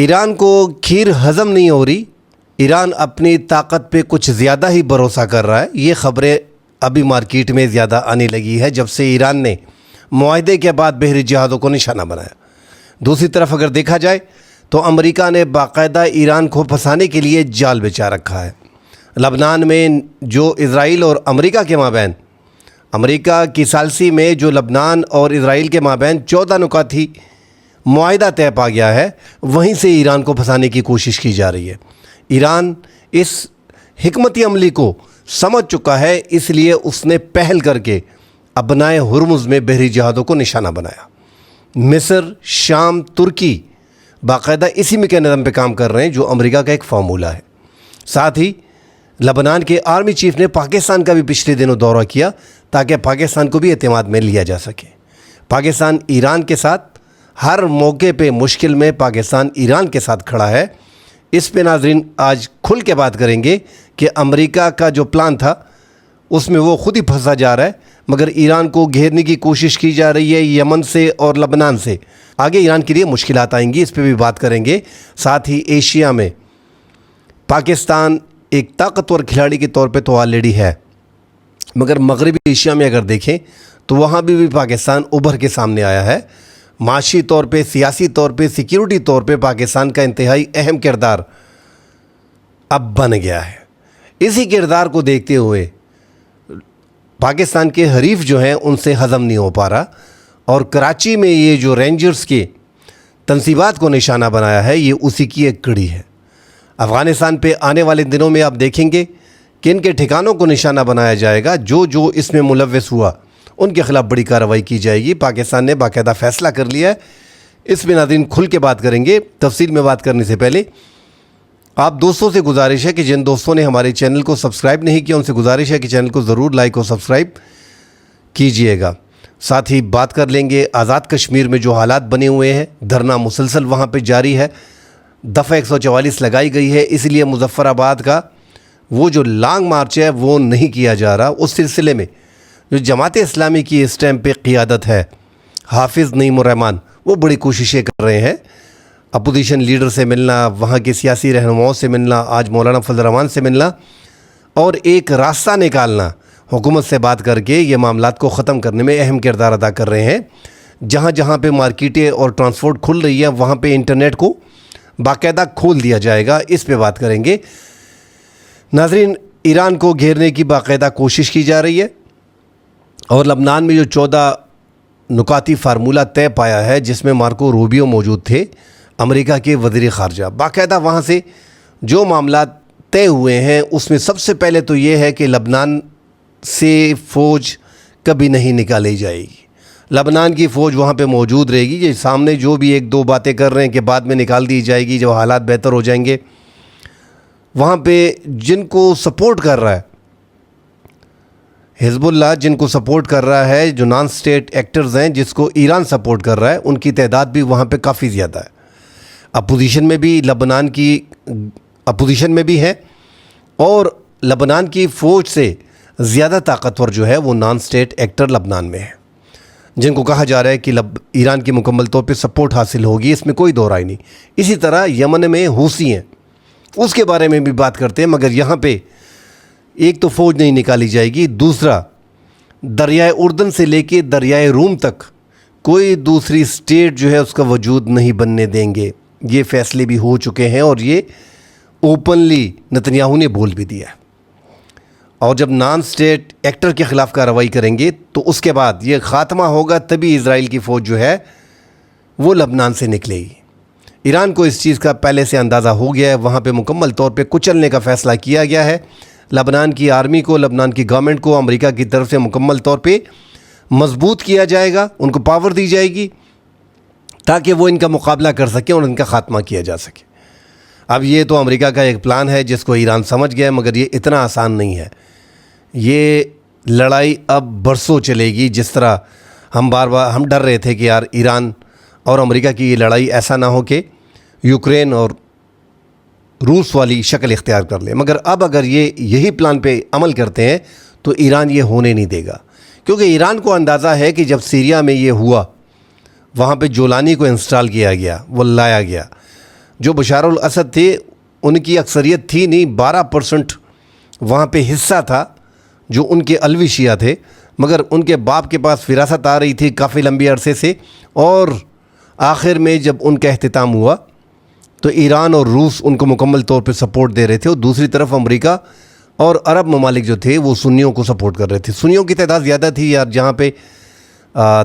ایران کو کھیر ہضم نہیں ہو رہی، ایران اپنی طاقت پہ کچھ زیادہ ہی بھروسہ کر رہا ہے۔ یہ خبریں ابھی مارکیٹ میں زیادہ آنے لگی ہے جب سے ایران نے معاہدے کے بعد بحری جہازوں کو نشانہ بنایا۔ دوسری طرف اگر دیکھا جائے تو امریکہ نے باقاعدہ ایران کو پھنسانے کے لیے جال بچھا رکھا ہے۔ لبنان میں جو اسرائیل اور امریکہ کے مابین، امریکہ کی ثالثی میں جو لبنان اور اسرائیل کے مابین 14 نکاتی معاہدہ طے پا گیا ہے، وہیں سے ایران کو پھنسانے کی کوشش کی جا رہی ہے۔ ایران اس حکمت عملی کو سمجھ چکا ہے، اس لیے اس نے پہل کر کے ابنائے ہرمز میں بحری جہازوں کو نشانہ بنایا۔ مصر، شام، ترکی باقاعدہ اسی میکینزم پہ کام کر رہے ہیں جو امریکہ کا ایک فارمولہ ہے۔ ساتھ ہی لبنان کے آرمی چیف نے پاکستان کا بھی پچھلے دنوں دورہ کیا تاکہ پاکستان کو بھی اعتماد میں لیا جا سکے۔ پاکستان ایران کے ساتھ ہر موقع پہ مشکل میں پاکستان ایران کے ساتھ کھڑا ہے۔ اس پہ ناظرین آج کھل کے بات کریں گے کہ امریکہ کا جو پلان تھا اس میں وہ خود ہی پھنسا جا رہا ہے، مگر ایران کو گھیرنے کی کوشش کی جا رہی ہے یمن سے اور لبنان سے۔ آگے ایران کے لیے مشکلات آئیں گی، اس پہ بھی بات کریں گے۔ ساتھ ہی ایشیا میں پاکستان ایک طاقتور کھلاڑی کے طور پہ تو آلریڈی ہے، مگر مغربی ایشیا میں اگر دیکھیں تو وہاں بھی پاکستان ابھر کے سامنے آیا ہے۔ معاشی طور پہ، سیاسی طور پہ، سیکیورٹی طور پہ پاکستان کا انتہائی اہم کردار اب بن گیا ہے۔ اسی کردار کو دیکھتے ہوئے پاکستان کے حریف جو ہیں ان سے ہضم نہیں ہو پا رہا، اور کراچی میں یہ جو رینجرز کے تنصیبات کو نشانہ بنایا ہے، یہ اسی کی ایک کڑی ہے۔ افغانستان پہ آنے والے دنوں میں آپ دیکھیں گے کہ ان کے ٹھکانوں کو نشانہ بنایا جائے گا، جو اس میں ملوث ہوا ان کے خلاف بڑی کارروائی کی جائے گی۔ پاکستان نے باقاعدہ فیصلہ کر لیا ہے، اس میں ناظرین کھل کے بات کریں گے۔ تفصیل میں بات کرنے سے پہلے آپ دوستوں سے گزارش ہے کہ جن دوستوں نے ہمارے چینل کو سبسکرائب نہیں کیا ان سے گزارش ہے کہ چینل کو ضرور لائک اور سبسکرائب کیجئے گا۔ ساتھ ہی بات کر لیں گے آزاد کشمیر میں جو حالات بنے ہوئے ہیں، دھرنا مسلسل وہاں پہ جاری ہے، دفعہ 144 لگائی گئی ہے، اس لیے مظفر آباد کا وہ جو لانگ مارچ ہے وہ نہیں کیا جا رہا۔ اس سلسلے میں جو جماعت اسلامی کی اس ٹائم پہ قیادت ہے، حافظ نعیم الرحمن، وہ بڑی کوششیں کر رہے ہیں، اپوزیشن لیڈر سے ملنا، وہاں کے سیاسی رہنماؤں سے ملنا، آج مولانا فضل الرحمان سے ملنا اور ایک راستہ نکالنا، حکومت سے بات کر کے یہ معاملات کو ختم کرنے میں اہم کردار ادا کر رہے ہیں۔ جہاں جہاں پہ مارکیٹیں اور ٹرانسپورٹ کھل رہی ہے وہاں پہ انٹرنیٹ کو باقاعدہ کھول دیا جائے گا، اس پہ بات کریں گے۔ ناظرین، ایران کو گھیرنے کی باقاعدہ کوشش کی جا رہی ہے، اور لبنان میں جو 14 نکاتی فارمولہ طے پایا ہے جس میں مارکو روبیو موجود تھے، امریکہ کے وزیر خارجہ، باقاعدہ وہاں سے جو معاملات طے ہوئے ہیں اس میں سب سے پہلے تو یہ ہے کہ لبنان سے فوج کبھی نہیں نکالی جائے گی، لبنان کی فوج وہاں پہ موجود رہے گی۔ یہ سامنے جو بھی ایک دو باتیں کر رہے ہیں کہ بعد میں نکال دی جائے گی جب حالات بہتر ہو جائیں گے، وہاں پہ جن کو سپورٹ کر رہا ہے حزب اللہ، جن کو سپورٹ کر رہا ہے، جو نان سٹیٹ ایکٹرز ہیں جس کو ایران سپورٹ کر رہا ہے، ان کی تعداد بھی وہاں پہ کافی زیادہ ہے۔ اپوزیشن میں بھی لبنان کی اپوزیشن میں بھی ہے، اور لبنان کی فوج سے زیادہ طاقتور جو ہے وہ نان سٹیٹ ایکٹر لبنان میں ہے، جن کو کہا جا رہا ہے کہ ایران کی مکمل طور پہ سپورٹ حاصل ہوگی، اس میں کوئی دو رائے نہیں۔ اسی طرح یمن میں حوثی ہیں، اس کے بارے میں بھی بات کرتے ہیں، مگر یہاں پہ ایک تو فوج نہیں نکالی جائے گی، دوسرا دریائے اردن سے لے کے دریائے روم تک کوئی دوسری سٹیٹ جو ہے اس کا وجود نہیں بننے دیں گے۔ یہ فیصلے بھی ہو چکے ہیں اور یہ اوپنلی نتنیاہو نے بول بھی دیا ہے۔ اور جب نان سٹیٹ ایکٹر کے خلاف کارروائی کریں گے تو اس کے بعد یہ خاتمہ ہوگا، تبھی اسرائیل کی فوج جو ہے وہ لبنان سے نکلے گی۔ ایران کو اس چیز کا پہلے سے اندازہ ہو گیا ہے، وہاں پہ مکمل طور پہ کچلنے کا فیصلہ کیا گیا ہے۔ لبنان کی آرمی کو، لبنان کی گورنمنٹ کو امریکہ کی طرف سے مکمل طور پہ مضبوط کیا جائے گا، ان کو پاور دی جائے گی تاکہ وہ ان کا مقابلہ کر سکیں اور ان کا خاتمہ کیا جا سکے۔ اب یہ تو امریکہ کا ایک پلان ہے جس کو ایران سمجھ گیا ہے، مگر یہ اتنا آسان نہیں ہے۔ یہ لڑائی اب برسوں چلے گی، جس طرح ہم ہم ڈر رہے تھے کہ یار ایران اور امریکہ کی یہ لڑائی ایسا نہ ہو کہ یوکرین اور روس والی شکل اختیار کر لے، مگر اب اگر یہی پلان پہ عمل کرتے ہیں تو ایران یہ ہونے نہیں دے گا، کیونکہ ایران کو اندازہ ہے کہ جب سیریا میں یہ ہوا، وہاں پہ جولانی کو انسٹال کیا گیا، وہ لایا گیا، جو بشار الاسد تھے ان کی اکثریت تھی نہیں، 12% وہاں پہ حصہ تھا جو ان کے علوی شیعہ تھے، مگر ان کے باپ کے پاس وراثت آ رہی تھی کافی لمبے عرصے سے، اور آخر میں جب ان کا اختتام ہوا تو ایران اور روس ان کو مکمل طور پہ سپورٹ دے رہے تھے، اور دوسری طرف امریکہ اور عرب ممالک جو تھے وہ سنیوں کو سپورٹ کر رہے تھے۔ سنیوں کی تعداد زیادہ تھی یار، جہاں پہ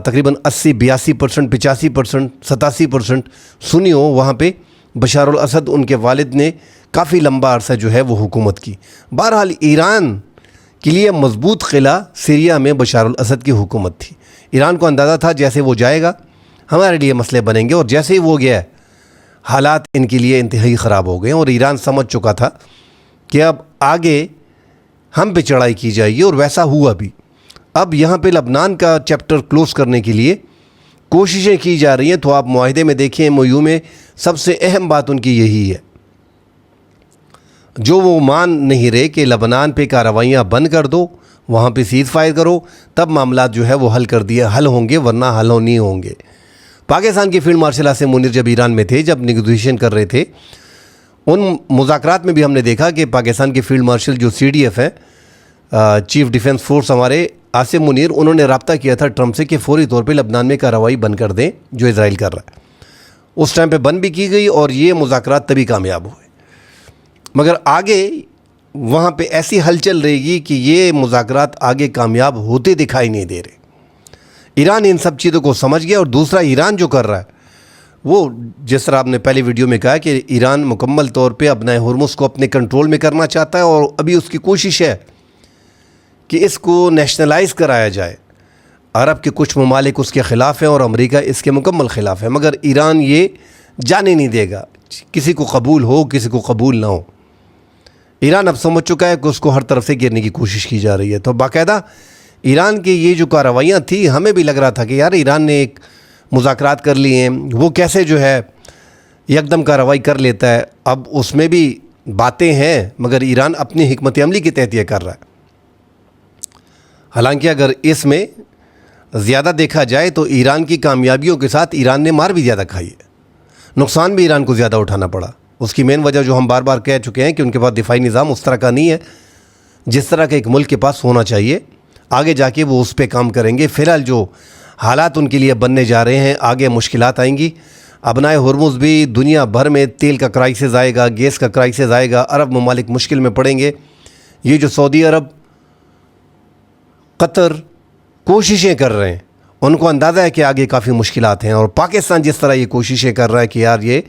تقریباً 82%، 85%، 87% سنیوں، وہاں پہ بشار الاسد ان کے والد نے کافی لمبا عرصہ جو ہے وہ حکومت کی۔ بہرحال ایران کے لیے مضبوط قلعہ سیریا میں بشار الاسد کی حکومت تھی۔ ایران کو اندازہ تھا جیسے وہ جائے گا ہمارے لیے مسئلے بنیں گے، اور جیسے ہی وہ گیا حالات ان کے لیے انتہائی خراب ہو گئے، اور ایران سمجھ چکا تھا کہ اب آگے ہم پہ چڑھائی کی جائے گی، اور ویسا ہوا بھی۔ اب یہاں پہ لبنان کا چیپٹر کلوز کرنے کے لیے کوششیں کی جا رہی ہیں، تو آپ معاہدے میں دیکھیں MOU میں سب سے اہم بات ان کی یہی ہے، جو وہ مان نہیں رہے کہ لبنان پہ کارروائیاں بند کر دو، وہاں پہ سیز فائر کرو، تب معاملات جو ہے وہ حل ہوں گے، ورنہ حل نہیں ہوں گے۔ پاکستان کے فیلڈ مارشل عاصم منیر جب ایران میں تھے، جب نیگوشیشن کر رہے تھے، ان مذاکرات میں بھی ہم نے دیکھا کہ پاکستان کے فیلڈ مارشل جو CDF ہے، چیف ڈیفنس فورس ہمارے عاصم منیر، انہوں نے رابطہ کیا تھا ٹرمپ سے کہ فوری طور پہ لبنان میں کارروائی بند کر دیں جو اسرائیل کر رہا ہے۔ اس ٹائم پہ بند بھی کی گئی، اور یہ مذاکرات تبھی کامیاب ہوئے، مگر آگے وہاں پہ ایسی ہلچل رہے گی کہ یہ مذاکرات آگے کامیاب ہوتے دکھائی نہیں دے رہے۔ ایران ان سب چیزوں کو سمجھ گیا، اور دوسرا ایران جو کر رہا ہے وہ، جس طرح آپ نے پہلی ویڈیو میں کہا کہ ایران مکمل طور پہ اپنا ہرمز کو اپنے کنٹرول میں کرنا چاہتا ہے، اور ابھی اس کی کوشش ہے کہ اس کو نیشنلائز کرایا جائے۔ عرب کے کچھ ممالک اس کے خلاف ہیں اور امریکہ اس کے مکمل خلاف ہے، مگر ایران یہ جانے نہیں دے گا، کسی کو قبول ہو کسی کو قبول نہ ہو۔ ایران اب سمجھ چکا ہے کہ اس کو ہر طرف سے گرنے کی کوشش کی جا رہی ہے۔ تو باقاعدہ ایران کی یہ جو کارروائیاں تھیں، ہمیں بھی لگ رہا تھا کہ یار ایران نے ایک مذاکرات کر لی ہیں، وہ کیسے جو ہے یکدم کارروائی کر لیتا ہے۔ اب اس میں بھی باتیں ہیں، مگر ایران اپنی حکمت عملی کے تحت یہ کر رہا ہے۔ حالانکہ اگر اس میں زیادہ دیکھا جائے تو ایران کی کامیابیوں کے ساتھ ایران نے مار بھی زیادہ کھائی ہے، نقصان بھی ایران کو زیادہ اٹھانا پڑا۔ اس کی مین وجہ جو ہم بار بار کہہ چکے ہیں کہ ان کے پاس دفاعی نظام اس طرح کا نہیں ہے جس طرح کا ایک ملک کے پاس ہونا چاہیے۔ آگے جا کے وہ اس پہ کام کریں گے۔ فی الحال جو حالات ان کے لیے بننے جا رہے ہیں، آگے مشکلات آئیں گی۔ ابنائے ہرمز بھی دنیا بھر میں تیل کا کرائسس آئے گا، گیس کا کرائسس آئے گا، عرب ممالک مشکل میں پڑیں گے۔ یہ جو سعودی عرب، قطر کوششیں کر رہے ہیں، ان کو اندازہ ہے کہ آگے کافی مشکلات ہیں، اور پاکستان جس طرح یہ کوششیں کر رہا ہے کہ یار یہ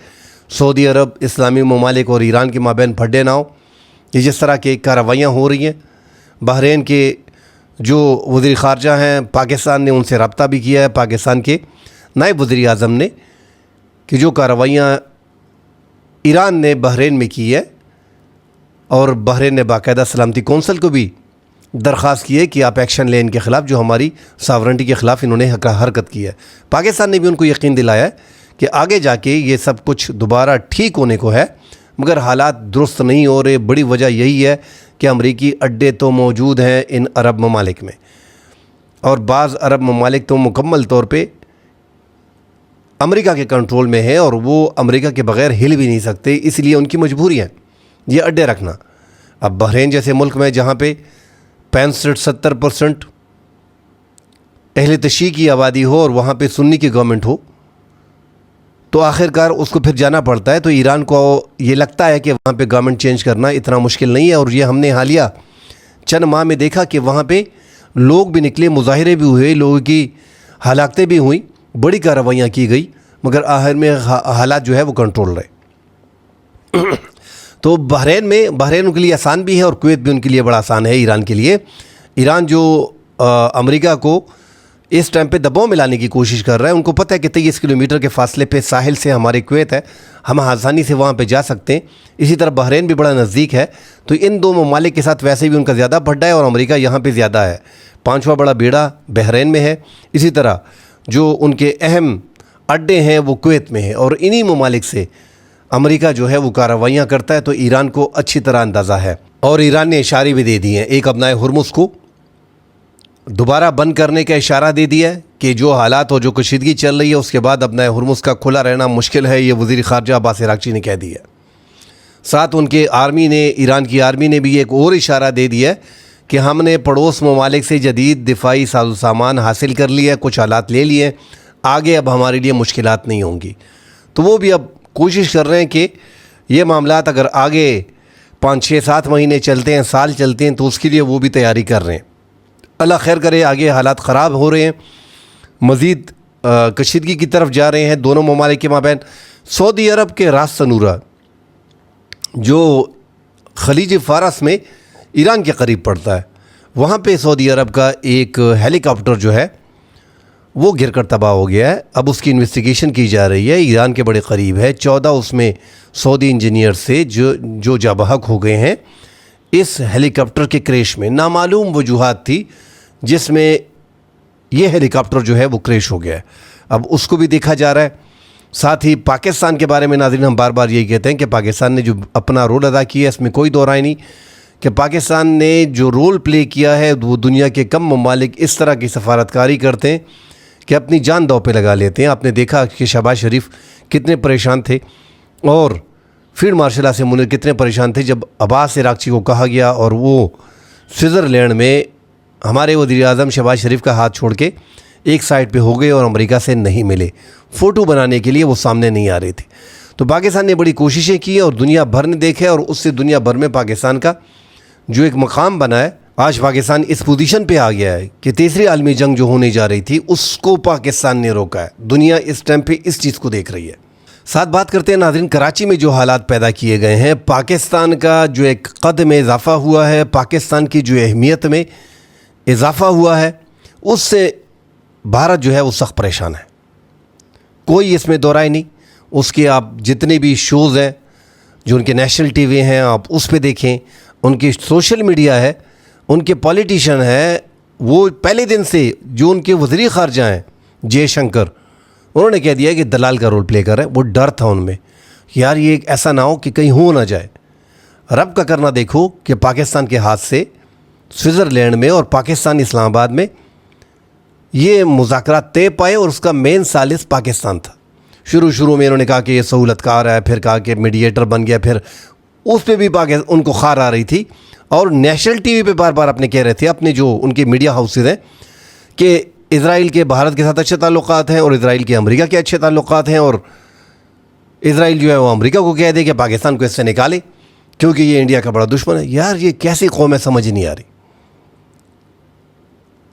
سعودی عرب، اسلامی ممالک اور ایران کے مابین پھڈے نہ ہو، یہ جس طرح کی کارروائیاں ہو رہی ہیں۔ بحرین کے جو وزیر خارجہ ہیں، پاکستان نے ان سے رابطہ بھی کیا ہے، پاکستان کے نائب وزیر اعظم نے، کہ جو کارروائیاں ایران نے بحرین میں کی ہے، اور بحرین نے باقاعدہ سلامتی کونسل کو بھی درخواست کی ہے کہ آپ ایکشن لیں ان کے خلاف، جو ہماری ساورنٹی کے خلاف انہوں نے حرکت کی ہے۔ پاکستان نے بھی ان کو یقین دلایا ہے کہ آگے جا کے یہ سب کچھ دوبارہ ٹھیک ہونے کو ہے، مگر حالات درست نہیں ہو رہے۔ بڑی وجہ یہی ہے کہ امریکی اڈے تو موجود ہیں ان عرب ممالک میں، اور بعض عرب ممالک تو مکمل طور پہ امریکہ کے کنٹرول میں ہیں، اور وہ امریکہ کے بغیر ہل بھی نہیں سکتے، اس لیے ان کی مجبوری ہے یہ اڈے رکھنا۔ اب بحرین جیسے ملک میں جہاں پہ 65-70% اہل تشیع کی آبادی ہو، اور وہاں پہ سنی کی گورنمنٹ ہو، تو آخر کار اس کو پھر جانا پڑتا ہے۔ تو ایران کو یہ لگتا ہے کہ وہاں پہ گورنمنٹ چینج کرنا اتنا مشکل نہیں ہے، اور یہ ہم نے حالیہ چند ماہ میں دیکھا کہ وہاں پہ لوگ بھی نکلے، مظاہرے بھی ہوئے، لوگوں کی ہلاکتیں بھی ہوئیں، بڑی کارروائیاں کی گئی، مگر آخر میں حالات جو ہے وہ کنٹرول رہے۔ تو بحرین ان کے لیے آسان بھی ہے، اور کویت بھی ان کے لیے بڑا آسان ہے ایران کے لیے۔ ایران جو امریکہ کو اس ٹائم پہ دباؤ میں لانے کی کوشش کر رہا ہے، ان کو پتہ ہے کہ 23 کلومیٹر کے فاصلے پہ ساحل سے ہمارے کویت ہے، ہم آسانی سے وہاں پہ جا سکتے ہیں۔ اسی طرح بحرین بھی بڑا نزدیک ہے، تو ان دو ممالک کے ساتھ ویسے بھی ان کا زیادہ بھڈا ہے، اور امریکہ یہاں پہ زیادہ ہے۔ 5واں بڑا بیڑا بحرین میں ہے، اسی طرح جو ان کے اہم اڈے ہیں وہ کویت میں ہیں، اور انہی ممالک سے امریکہ جو ہے وہ کارروائیاں کرتا ہے۔ تو ایران کو اچھی طرح اندازہ ہے، اور ایران نے اشارے بھی دے دیے ہیں۔ ایک ابنائے ہرمز کو دوبارہ بند کرنے کا اشارہ دے دیا ہے کہ جو حالات اور جو کشیدگی چل رہی ہے اس کے بعد اپنا ہرمز کا کھلا رہنا مشکل ہے، یہ وزیر خارجہ عباس عراقچی نے کہہ دیا۔ ساتھ ان کے آرمی نے، ایران کی آرمی نے بھی ایک اور اشارہ دے دیا ہے کہ ہم نے پڑوس ممالک سے جدید دفاعی ساز و سامان حاصل کر لیا ہے، کچھ آلات لے لیے، آگے اب ہمارے لیے مشکلات نہیں ہوں گی۔ تو وہ بھی اب کوشش کر رہے ہیں کہ یہ معاملات اگر آگے 5-6-7 مہینے چلتے ہیں، سال چلتے ہیں، تو اس کے لیے وہ بھی تیاری کر رہے ہیں۔ اللہ خیر کرے، آگے حالات خراب ہو رہے ہیں، مزید کشیدگی کی طرف جا رہے ہیں دونوں ممالک کے مابین۔ سعودی عرب کے راس تنورہ جو خلیج فارس میں ایران کے قریب پڑتا ہے، وہاں پہ سعودی عرب کا ایک ہیلی کاپٹر جو ہے وہ گر کر تباہ ہو گیا ہے۔ اب اس کی انویسٹیگیشن کی جا رہی ہے، ایران کے بڑے قریب ہے۔ 14 اس میں سعودی انجینئر سے جو جاں بحق ہو گئے ہیں اس ہیلی کاپٹر کے کریش میں۔ نامعلوم وجوہات تھی جس میں یہ ہیلی کاپٹر جو ہے وہ کریش ہو گیا ہے، اب اس کو بھی دیکھا جا رہا ہے۔ ساتھ ہی پاکستان کے بارے میں ناظرین ہم بار بار یہی کہتے ہیں کہ پاکستان نے جو اپنا رول ادا کیا ہے اس میں کوئی دو رائے نہیں، کہ پاکستان نے جو رول پلے کیا ہے وہ دنیا کے کم ممالک اس طرح کی سفارتکاری کرتے ہیں کہ اپنی جان داؤ پہ لگا لیتے ہیں۔ آپ نے دیکھا کہ شہباز شریف کتنے پریشان تھے اور فیلڈ مارشل عاصم منیر کتنے پریشان تھے جب عباس عراقچی کو کہا گیا اور وہ سوئٹزرلینڈ میں ہمارے وزیر اعظم شہباز شریف کا ہاتھ چھوڑ کے ایک سائڈ پہ ہو گئے اور امریکہ سے نہیں ملے، فوٹو بنانے کے لیے وہ سامنے نہیں آ رہے تھے۔ تو پاکستان نے بڑی کوششیں کی اور دنیا بھر نے دیکھے، اور اس سے دنیا بھر میں پاکستان کا جو ایک مقام بنا ہے، آج پاکستان اس پوزیشن پہ آ گیا ہے کہ تیسری عالمی جنگ جو ہونے جا رہی تھی اس کو پاکستان نے روکا ہے۔ دنیا اس ٹائم پہ اس چیز کو دیکھ رہی ہے۔ ساتھ بات کرتے ہیں ناظرین کراچی میں جو حالات پیدا کیے گئے ہیں، پاکستان کا جو ایک قد میں اضافہ ہوا ہے، پاکستان کی جو اہمیت میں اضافہ ہوا ہے، اس سے بھارت جو ہے وہ سخت پریشان ہے، کوئی اس میں دو رائے نہیں۔ اس کے آپ جتنے بھی شوز ہیں جو ان کے نیشنل ٹی وی ہیں آپ اس پہ دیکھیں، ان کی سوشل میڈیا ہے، ان کے پولیٹیشین ہیں، وہ پہلے دن سے جو ان کے وزیر خارجہ ہیں جے شنکر، انہوں نے کہہ دیا کہ دلال کا رول پلے کر رہے ہیں۔ وہ ڈر تھا ان میں کہ یار یہ ایسا نہ ہو کہ کہیں ہو نہ جائے۔ رب کا کرنا دیکھو کہ پاکستان کے ہاتھ سے سوئٹزرلینڈ میں اور پاکستان اسلام آباد میں یہ مذاکرات طے پائے، اور اس کا مین ثالث پاکستان تھا۔ شروع میں انہوں نے کہا کہ یہ سہولت کار ہے، پھر کہا کہ میڈیٹر بن گیا، پھر اس پہ بھی ان کو خار آ رہی تھی، اور نیشنل ٹی وی پہ بار بار اپنے کہہ رہے تھے، اپنے جو ان کے میڈیا ہاؤسز ہیں، کہ اسرائیل کے بھارت کے ساتھ اچھے تعلقات ہیں اور اسرائیل کے امریکہ کے اچھے تعلقات ہیں، اور اسرائیل جو ہے وہ امریکہ کو کہہ دے کہ پاکستان کو اس سے نکالے کیونکہ یہ انڈیا کا بڑا دشمن ہے۔ یار یہ کیسی قوم ہے سمجھ نہیں آ رہی،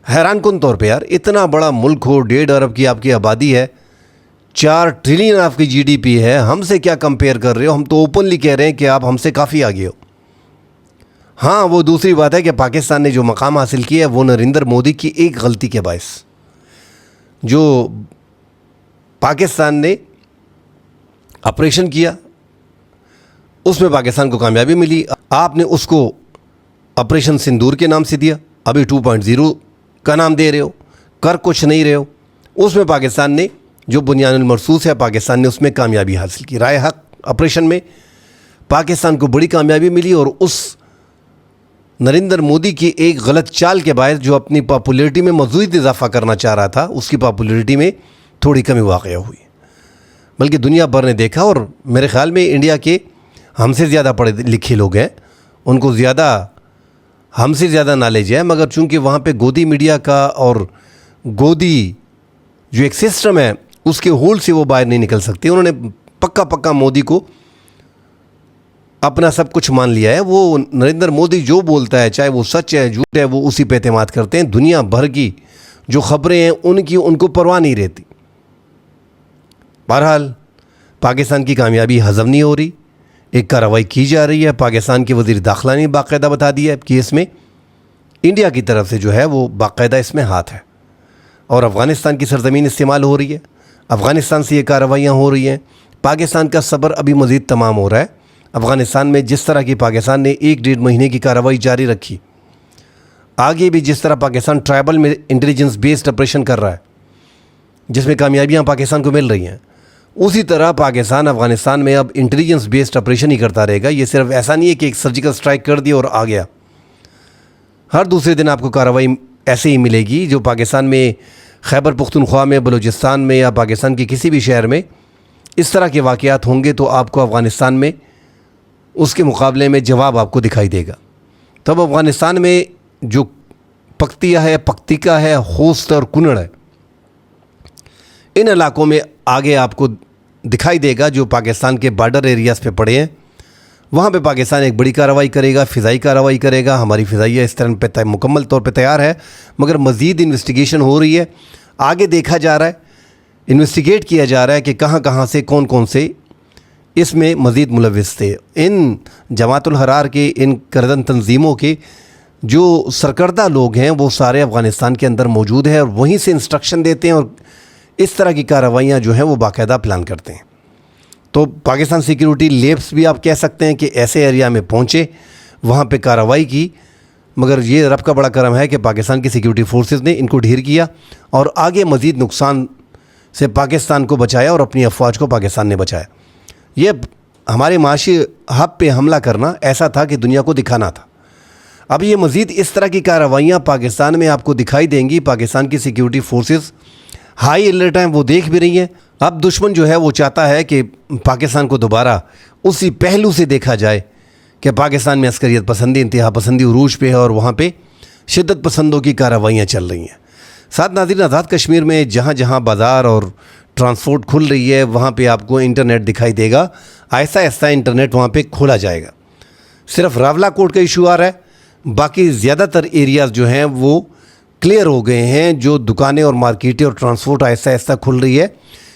حیران کن طور پہ۔ یار اتنا بڑا ملک ہو، 1.5 ارب کی آپ کی آبادی ہے، 4 ٹریلین آپ کی جی ڈی پی ہے، ہم سے کیا کمپیئر کر رہے ہو؟ ہم تو اوپنلی کہہ رہے ہیں کہ آپ ہم سے کافی آگے ہو۔ ہاں وہ دوسری بات ہے کہ پاکستان نے جو مقام حاصل کیا ہے وہ نریندر مودی کی ایک غلطی کے باعث، جو پاکستان نے آپریشن کیا اس میں پاکستان کو کامیابی ملی، آپ نے اس کو آپریشن سندور کے نام سے دیا، ابھی 2.0 کا نام دے رہے ہو، کر کچھ نہیں رہے ہو۔ اس میں پاکستان نے جو بنیان المرصوص ہے، پاکستان نے اس میں کامیابی حاصل کی۔ رائے حق آپریشن میں پاکستان کو بڑی کامیابی ملی، اور اس نریندر مودی کی ایک غلط چال کے باعث جو اپنی پاپولیرٹی میں مزید اضافہ کرنا چاہ رہا تھا، اس کی پاپولیرٹی میں تھوڑی کمی واقع ہوئی، بلکہ دنیا بھر نے دیکھا۔ اور میرے خیال میں انڈیا کے ہم سے زیادہ پڑھے لکھے لوگ ہیں، ان کو ہم سے زیادہ نالج ہے، مگر چونکہ وہاں پہ گودی میڈیا کا اور گودی جو ایک سسٹم ہے اس کے ہول سے وہ باہر نہیں نکل سکتے۔ انہوں نے پکا مودی کو اپنا سب کچھ مان لیا ہے۔ وہ نریندر مودی جو بولتا ہے، چاہے وہ سچ ہے جھوٹ ہے، وہ اسی پہ اعتماد کرتے ہیں۔ دنیا بھر کی جو خبریں ہیں ان کو پرواہ نہیں رہتی۔ بہرحال پاکستان کی کامیابی ہضم نہیں ہو رہی، ایک کارروائی کی جا رہی ہے۔ پاکستان کے وزیر داخلہ نے باقاعدہ بتا دیا ہے کہ اس میں انڈیا کی طرف سے جو ہے وہ باقاعدہ اس میں ہاتھ ہے، اور افغانستان کی سرزمین استعمال ہو رہی ہے، افغانستان سے یہ کارروائیاں ہو رہی ہیں۔ پاکستان کا صبر ابھی مزید تمام ہو رہا ہے۔ افغانستان میں جس طرح کی پاکستان نے 1-1.5 مہینے کی کارروائی جاری رکھی، آگے بھی جس طرح پاکستان ٹرائبل میں انٹیلیجنس بیسڈ آپریشن کر رہا ہے جس میں کامیابیاں پاکستان کو مل رہی ہیں، اسی طرح پاکستان افغانستان میں اب انٹیلیجنس بیسڈ آپریشن ہی کرتا رہے گا۔ یہ صرف ایسا نہیں ہے کہ ایک سرجیکل سٹرائک کر دیا اور آ گیا، ہر دوسرے دن آپ کو کارروائی ایسے ہی ملے گی جو پاکستان میں خیبر پختونخوا میں، بلوچستان میں یا پاکستان کے کسی بھی شہر میں اس طرح کے واقعات ہوں گے تو آپ کو افغانستان میں اس کے مقابلے میں جواب آپ کو دکھائی دے گا. تب افغانستان میں جو پکتیا ہے، پکتیکا ہے، خوست اور کنڑ ہے، ان علاقوں میں آگے آپ کو دکھائی دے گا جو پاکستان کے بارڈر ایریاز پہ پڑے ہیں. وہاں پہ پاکستان ایک بڑی کارروائی کرے گا، فضائی کارروائی کرے گا. ہماری فضائیہ اس طرح پہ مکمل طور پہ تیار ہے، مگر مزید انویسٹیگیشن ہو رہی ہے. آگے دیکھا جا رہا ہے، انویسٹیگیٹ کیا جا رہا ہے کہ کہاں کہاں سے کون کون سے اس میں مزید ملوث تھے. ان جماعت الحرار کے، ان کردن تنظیموں کے جو سرکردہ لوگ ہیں وہ سارے افغانستان کے اندر موجود ہیں اور وہیں سے انسٹرکشن دیتے ہیں اور اس طرح کی کارروائیاں جو ہیں وہ باقاعدہ پلان کرتے ہیں. تو پاکستان سیکیورٹی لیبس بھی آپ کہہ سکتے ہیں کہ ایسے ایریا میں پہنچے، وہاں پہ کارروائی کی، مگر یہ رب کا بڑا کرم ہے کہ پاکستان کی سیکیورٹی فورسز نے ان کو ڈھیر کیا اور آگے مزید نقصان سے پاکستان کو بچایا اور اپنی افواج کو پاکستان نے بچایا. یہ ہمارے معاشی ہب پہ حملہ کرنا ایسا تھا کہ دنیا کو دکھانا تھا. اب یہ مزید اس طرح کی کارروائیاں پاکستان میں آپ کو دکھائی دیں گی. پاکستان کی سیکیورٹی فورسز ہائی الرٹ ہیں، وہ دیکھ بھی رہی ہیں. اب دشمن جو ہے وہ چاہتا ہے کہ پاکستان کو دوبارہ اسی پہلو سے دیکھا جائے کہ پاکستان میں عسکریت پسندی، انتہا پسندی عروج پہ ہے اور وہاں پہ شدت پسندوں کی کارروائیاں چل رہی ہیں. ساتھ ناظرین، آزاد کشمیر میں جہاں جہاں بازار اور ٹرانسپورٹ کھل رہی ہے وہاں پہ آپ کو انٹرنیٹ دکھائی دے گا. آہستہ آہستہ انٹرنیٹ وہاں پہ کھولا جائے گا. صرف راولہ کوٹ کا ایشو آ رہا ہے، باقی زیادہ تر ایریاز جو ہیں وہ کلیئر ہو گئے ہیں. جو دکانیں اور مارکیٹیں اور ٹرانسپورٹ آہستہ آہستہ کھل رہی ہے،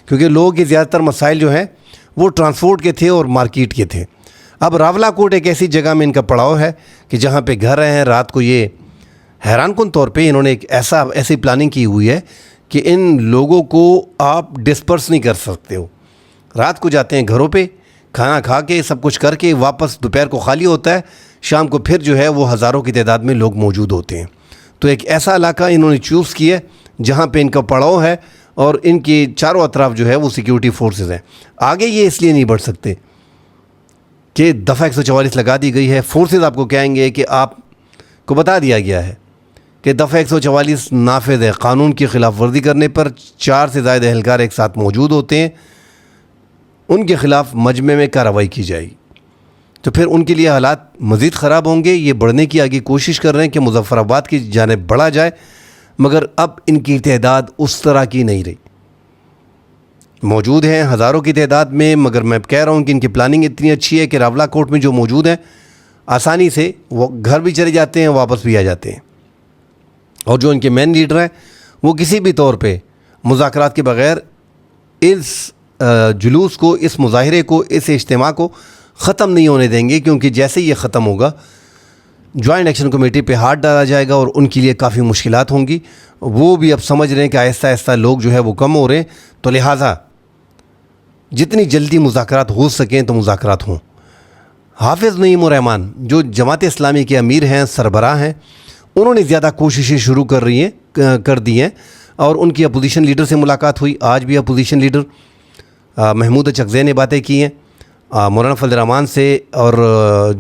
کیونکہ لوگوں کے زیادہ تر مسائل جو ہیں وہ ٹرانسپورٹ کے تھے اور مارکیٹ کے تھے. اب راولہ کوٹ ایک ایسی جگہ میں ان کا پڑاؤ ہے کہ جہاں پہ گھر ہیں. رات کو یہ حیران کن طور پہ انہوں نے ایک ایسی پلاننگ کی ہوئی ہے کہ ان لوگوں کو آپ ڈسپرس نہیں کر سکتے ہو. رات کو جاتے ہیں گھروں پہ، کھانا کھا کے سب کچھ کر کے واپس دوپہر کو خالی ہوتا ہے، شام کو پھر جو ہے وہ ہزاروں کی تعداد میں لوگ موجود ہوتے ہیں. تو ایک ایسا علاقہ انہوں نے چوز کیا ہے جہاں پہ ان کا پڑاؤ ہے اور ان کے چاروں اطراف جو ہے وہ سیکیورٹی فورسز ہیں. آگے یہ اس لیے نہیں بڑھ سکتے کہ دفعہ 144 لگا دی گئی ہے. فورسز آپ کو کہیں گے کہ آپ کو بتا دیا گیا ہے کہ دفعہ 144 نافذ ہے. قانون کی خلاف ورزی کرنے پر 4 سے زائد اہلکار ایک ساتھ موجود ہوتے ہیں، ان کے خلاف مجمع میں کارروائی کی جائے گی. تو پھر ان کے لیے حالات مزید خراب ہوں گے. یہ بڑھنے کی آگے کوشش کر رہے ہیں کہ مظفر آباد کی جانب بڑھا جائے، مگر اب ان کی تعداد اس طرح کی نہیں رہی. موجود ہیں ہزاروں کی تعداد میں، مگر میں کہہ رہا ہوں کہ ان کی پلاننگ اتنی اچھی ہے کہ راولہ کوٹ میں جو موجود ہیں آسانی سے وہ گھر بھی چلے جاتے ہیں، واپس بھی آ جاتے ہیں. اور جو ان کے مین لیڈر ہیں وہ کسی بھی طور پہ مذاکرات کے بغیر اس جلوس کو، اس مظاہرے کو، اس اجتماع کو ختم نہیں ہونے دیں گے، کیونکہ جیسے یہ ختم ہوگا جوائنٹ ایکشن کمیٹی پہ ہاتھ ڈالا جائے گا اور ان کے لیے کافی مشکلات ہوں گی. وہ بھی اب سمجھ رہے ہیں کہ آہستہ آہستہ لوگ جو ہے وہ کم ہو رہے ہیں، تو لہٰذا جتنی جلدی مذاکرات ہو سکیں تو مذاکرات ہوں. حافظ نعیم الرحمان جو جماعت اسلامی کے امیر ہیں، سربراہ ہیں، انہوں نے زیادہ کوششیں شروع کر دی ہیں اور ان کی اپوزیشن لیڈر سے ملاقات ہوئی. آج بھی اپوزیشن لیڈر محمود اچکزئی نے باتیں کی ہیں مولانا فضل الرحمان سے، اور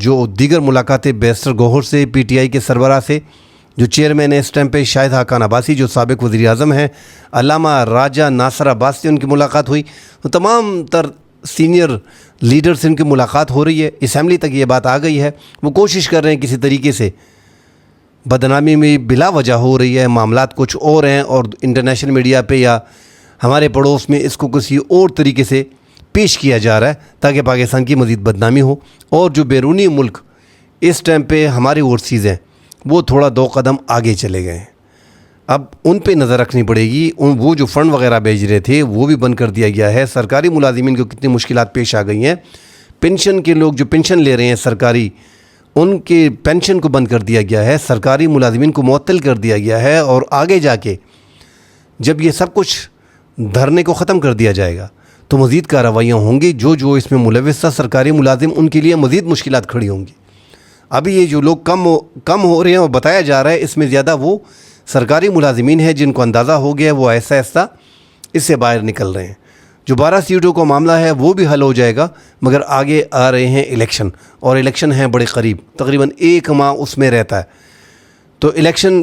جو دیگر ملاقاتیں بیرسٹر گوہر سے، پی ٹی آئی کے سربراہ سے، جو چیئرمین ہے اس ٹائم پہ شاہد حقان عباسی جو سابق وزیر اعظم ہیں، علامہ راجہ ناصر عباس سے ان کی ملاقات ہوئی. تو تمام تر سینئر لیڈر سے ان کی ملاقات ہو رہی ہے. اسمبلی تک یہ بات آ گئی ہے. وہ کوشش کر رہے ہیں کسی طریقے سے، بدنامی میں بلا وجہ ہو رہی ہے، معاملات کچھ اور ہیں اور انٹرنیشنل میڈیا پہ یا ہمارے پڑوس میں اس کو کسی اور طریقے سے پیش کیا جا رہا ہے تاکہ پاکستان کی مزید بدنامی ہو. اور جو بیرونی ملک اس ٹائم پہ ہمارے اوورسیز ہیں وہ تھوڑا 2 قدم آگے چلے گئے ہیں. اب ان پہ نظر رکھنی پڑے گی. وہ جو فنڈ وغیرہ بھیج رہے تھے وہ بھی بند کر دیا گیا ہے. سرکاری ملازمین کو کتنی مشکلات پیش آ گئی ہیں. پینشن کے لوگ جو پینشن لے رہے ہیں سرکاری، ان کے پینشن کو بند کر دیا گیا ہے. سرکاری ملازمین کو معطل کر دیا گیا ہے. اور آگے جا کے جب یہ سب کچھ دھرنے کو ختم کر دیا جائے گا تو مزید کارروائیاں ہوں گی. جو اس میں ملوث تھا سرکاری ملازم، ان کے لیے مزید مشکلات کھڑی ہوں گی. ابھی یہ جو لوگ کم ہو رہے ہیں اور بتایا جا رہا ہے اس میں زیادہ وہ سرکاری ملازمین ہیں جن کو اندازہ ہو گیا ہے، وہ آہستہ آہستہ اس سے باہر نکل رہے ہیں. جو 12 سیٹوں کا معاملہ ہے وہ بھی حل ہو جائے گا، مگر آگے آ رہے ہیں الیکشن، اور الیکشن ہیں بڑے قریب، تقریباً 1 ماہ اس میں رہتا ہے. تو الیکشن